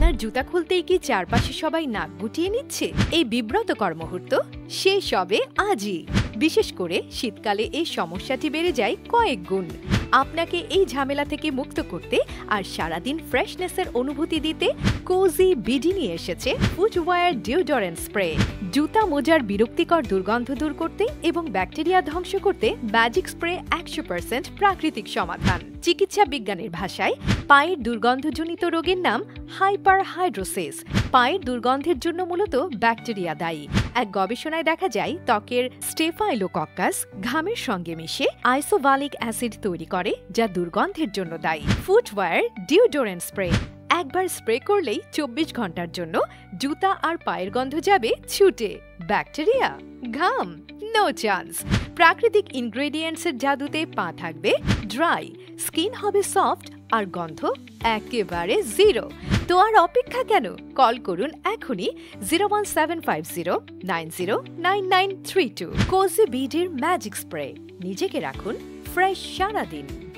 আপনার জুতা খুলতেই কি চারপাশে সবাই নাক গুটিয়ে নিচ্ছে? এই বিব্রতকর মুহূর্ত শেষ হবে আজই। বিশেষ করে শীতকালে এই সমস্যাটি বেড়ে যায় কয়েক গুণ। আপনাকে এই ঝামেলা থেকে মুক্ত করতে আর সারাদিন ফ্রেশনেসের অনুভূতি দিতে কোজি বিডি নিয়ে এসেছে ফুটওয়্যার ডিওডোরেন্ট স্প্রে। জুতা মোজার বিরক্তিকর দুর্গন্ধ দূর করতে এবং ব্যাকটেরিয়া ধ্বংস করতে ম্যাজিক স্প্রে 100% প্রাকৃতিক সমাধান। চিকিৎসা বিজ্ঞানের ভাষায় পায়ের দুর্গন্ধজনিত রোগের নাম হাইপারহাইড্রোসিস। পায়ের দুর্গন্ধের জন্য মূলত ব্যাকটেরিয়া দায়ী। এক গবেষণায় দেখা যায় ত্বকের স্টেফাইলোকক্কাস ঘামের সঙ্গে মিশে আইসোভালিক অ্যাসিড তৈরি করে, যা দুর্গন্ধের জন্য দায়ী। ফুটওয়্যার ডিওডোরেন্ট স্প্রে একবার স্প্রে করলেই 24 ঘন্টার জন্য জুতা আর পায়ের গন্ধ যাবে ছুটে। ব্যাকটেরিয়া, ঘাম, নো চান্স। প্রাকৃতিক ইনগ্রেডিয়েন্টসের জাদুতে পা থাকবে ড্রাই, স্কিন হবে সফট আর গন্ধ একেবারে জিরো। তো আর অপেক্ষা কেন? কল করুন এখনই 01750909932। কোজি বিডির ম্যাজিক স্প্রে। নিজেকে রাখুন ফ্রেশ সারাদিন।